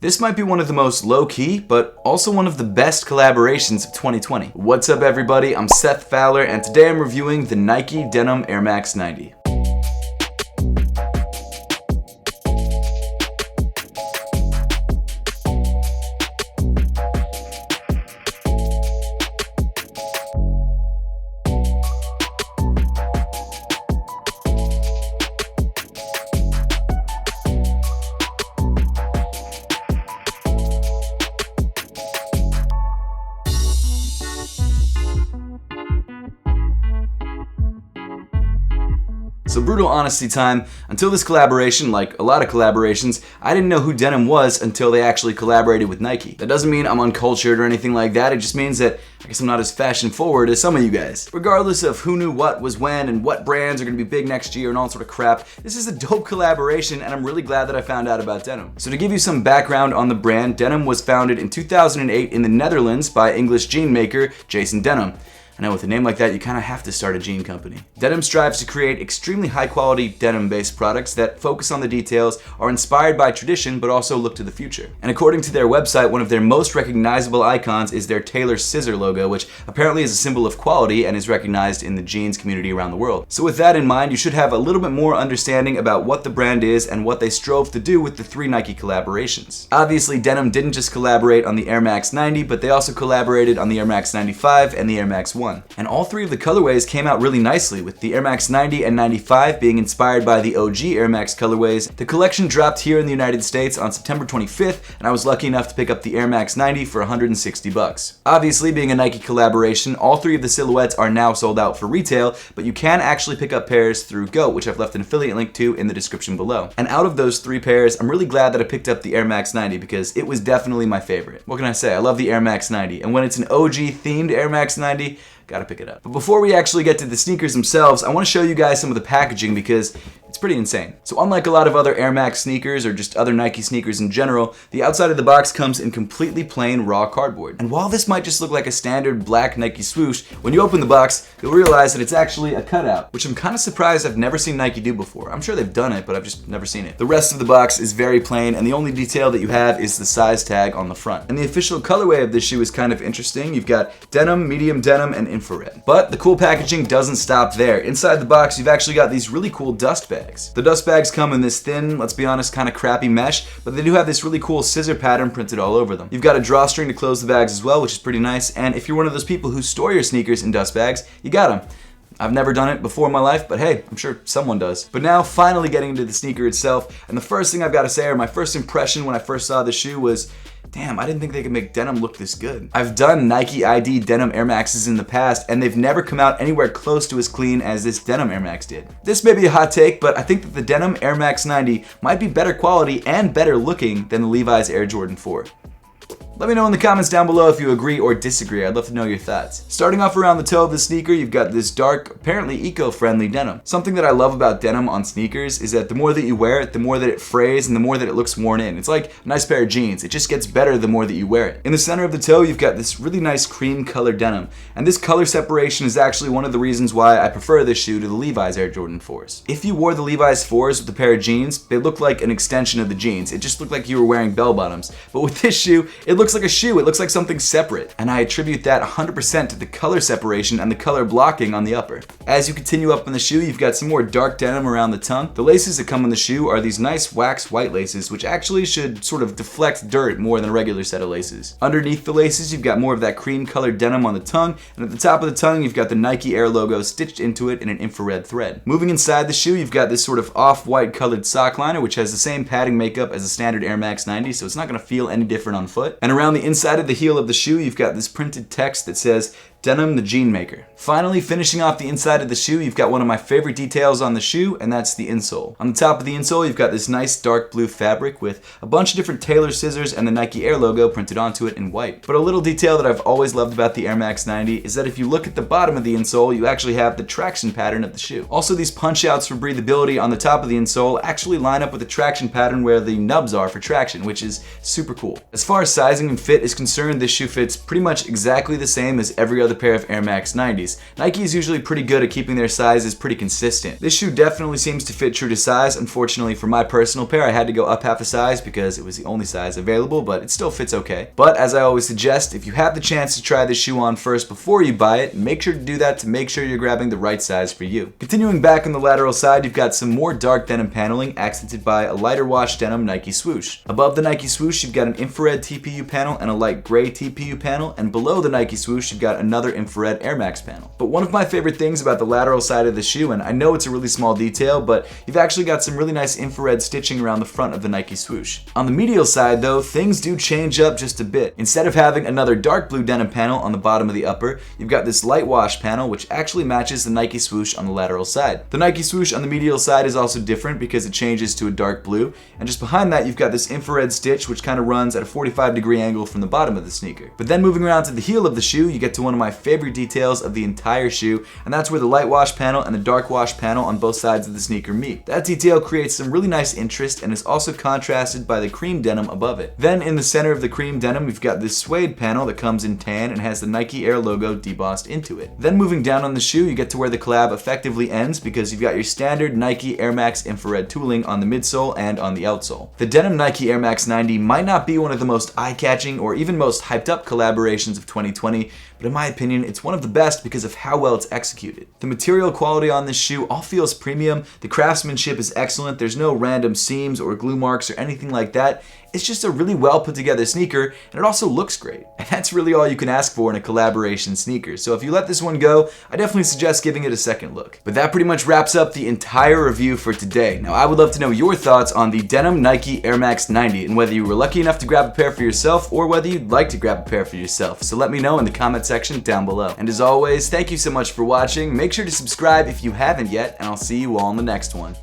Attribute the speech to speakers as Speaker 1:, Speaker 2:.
Speaker 1: This might be one of the most low-key, but also one of the best collaborations of 2020. What's up everybody, I'm Seth Fowler, and today I'm reviewing the Nike Denim Air Max 90. So brutal honesty time, until this collaboration, like a lot of collaborations, I didn't know who Denim was until they actually collaborated with Nike. That doesn't mean I'm uncultured or anything like that, it just means that I guess I'm not as fashion forward as some of you guys. Regardless of who knew what was when and what brands are gonna be big next year and all sort of crap, this is a dope collaboration and I'm really glad that I found out about Denim. So to give you some background on the brand, Denim was founded in 2008 in the Netherlands by English jean maker Jason Denham. I know with a name like that, you kind of have to start a jean company. Denim strives to create extremely high quality denim-based products that focus on the details, are inspired by tradition, but also look to the future. And according to their website, one of their most recognizable icons is their Taylor scissor logo, which apparently is a symbol of quality and is recognized in the jeans community around the world. So with that in mind, you should have a little bit more understanding about what the brand is and what they strove to do with the 3 Nike collaborations. Obviously, Denim didn't just collaborate on the Air Max 90, but they also collaborated on the Air Max 95 and the Air Max 1. And all 3 of the colorways came out really nicely, with the Air Max 90 and 95 being inspired by the OG Air Max colorways. The collection dropped here in the United States on September 25th, and I was lucky enough to pick up the Air Max 90 for $160. Obviously, being a Nike collaboration, all 3 of the silhouettes are now sold out for retail, but you can actually pick up pairs through GOAT, which I've left an affiliate link to in the description below. And out of those 3 pairs, I'm really glad that I picked up the Air Max 90 because it was definitely my favorite. What can I say? I love the Air Max 90, and when it's an OG themed Air Max 90, gotta pick it up. But before we actually get to the sneakers themselves, I want to show you guys some of the packaging because it's pretty insane. So unlike a lot of other Air Max sneakers or just other Nike sneakers in general, the outside of the box comes in completely plain raw cardboard. And while this might just look like a standard black Nike swoosh, when you open the box, you'll realize that it's actually a cutout, which I'm kind of surprised I've never seen Nike do before. I'm sure they've done it, but I've just never seen it. The rest of the box is very plain, and the only detail that you have is the size tag on the front. And the official colorway of this shoe is kind of interesting. You've got denim, medium denim, and infrared. But the cool packaging doesn't stop there. Inside the box, you've actually got these really cool dust bags. The dust bags come in this thin, let's be honest, kind of crappy mesh, but they do have this really cool scissor pattern printed all over them. You've got a drawstring to close the bags as well, which is pretty nice, and if you're one of those people who store your sneakers in dust bags, you got them. I've never done it before in my life, but hey, I'm sure someone does. But now, finally getting into the sneaker itself, and the first thing I've got to say, or my first impression when I first saw the shoe was, damn, I didn't think they could make denim look this good. I've done Nike ID Denim Air Maxes in the past, and they've never come out anywhere close to as clean as this Denim Air Max did. This may be a hot take, but I think that the Denim Air Max 90 might be better quality and better looking than the Levi's Air Jordan 4. Let me know in the comments down below if you agree or disagree. I'd love to know your thoughts. Starting off around the toe of the sneaker, you've got this dark, apparently eco-friendly denim. Something that I love about denim on sneakers is that the more that you wear it, the more that it frays and the more that it looks worn in. It's like a nice pair of jeans. It just gets better the more that you wear it. In the center of the toe, you've got this really nice cream colored denim. And this color separation is actually one of the reasons why I prefer this shoe to the Levi's Air Jordan 4s. If you wore the Levi's 4s with a pair of jeans, they look like an extension of the jeans. It just looked like you were wearing bell bottoms. But with this shoe, it looks like a shoe. It looks like something separate, and I attribute that 100% to the color separation and the color blocking on the upper. As you continue up in the shoe, you've got some more dark denim around the tongue. The laces that come on the shoe are these nice wax white laces, which actually should sort of deflect dirt more than a regular set of laces. Underneath the laces, you've got more of that cream colored denim on the tongue, and at the top of the tongue, you've got the Nike Air logo stitched into it in an infrared thread. Moving inside the shoe, you've got this sort of off-white colored sock liner, which has the same padding makeup as a standard Air Max 90, so it's not gonna feel any different on foot. And around the inside of the heel of the shoe, you've got this printed text that says Denim, the jean maker. Finally, finishing off the inside of the shoe, you've got one of my favorite details on the shoe, and that's the insole. On the top of the insole, you've got this nice dark blue fabric with a bunch of different Taylor scissors and the Nike Air logo printed onto it in white. But a little detail that I've always loved about the Air Max 90 is that if you look at the bottom of the insole, you actually have the traction pattern of the shoe. Also, these punch outs for breathability on the top of the insole actually line up with the traction pattern where the nubs are for traction, which is super cool. As far as sizing and fit is concerned, this shoe fits pretty much exactly the same as every other with a pair of Air Max 90s. Nike is usually pretty good at keeping their sizes pretty consistent. This shoe definitely seems to fit true to size. Unfortunately for my personal pair, I had to go up half a size because it was the only size available, but it still fits okay. But as I always suggest, if you have the chance to try this shoe on first before you buy it, make sure to do that to make sure you're grabbing the right size for you. Continuing back on the lateral side, you've got some more dark denim paneling accented by a lighter wash denim Nike swoosh. Above the Nike swoosh, you've got an infrared TPU panel and a light gray TPU panel, and below the Nike swoosh, you've got another infrared Air Max panel. But one of my favorite things about the lateral side of the shoe, and I know it's a really small detail, but you've actually got some really nice infrared stitching around the front of the Nike swoosh. On the medial side though, things do change up just a bit. Instead of having another dark blue denim panel on the bottom of the upper, you've got this light wash panel which actually matches the Nike swoosh on the lateral side. The Nike swoosh on the medial side is also different because it changes to a dark blue, and just behind that you've got this infrared stitch which kind of runs at a 45-degree angle from the bottom of the sneaker. But then moving around to the heel of the shoe, you get to one of my favorite details of the entire shoe, and that's where the light wash panel and the dark wash panel on both sides of the sneaker meet. That detail creates some really nice interest and is also contrasted by the cream denim above it. Then in the center of the cream denim, we've got this suede panel that comes in tan and has the Nike Air logo debossed into it. Then moving down on the shoe, you get to where the collab effectively ends because you've got your standard Nike Air Max infrared tooling on the midsole and on the outsole. The denim Nike Air Max 90 might not be one of the most eye-catching or even most hyped up collaborations of 2020, but in my opinion, it's one of the best because of how well it's executed. The material quality on this shoe all feels premium, the craftsmanship is excellent, there's no random seams or glue marks or anything like that. It's just a really well put together sneaker, and it also looks great. And that's really all you can ask for in a collaboration sneaker. So if you let this one go, I definitely suggest giving it a second look. But that pretty much wraps up the entire review for today. Now I would love to know your thoughts on the Denim Nike Air Max 90 and whether you were lucky enough to grab a pair for yourself or whether you'd like to grab a pair for yourself. So let me know in the comment section down below. And as always, thank you so much for watching. Make sure to subscribe if you haven't yet, and I'll see you all in the next one.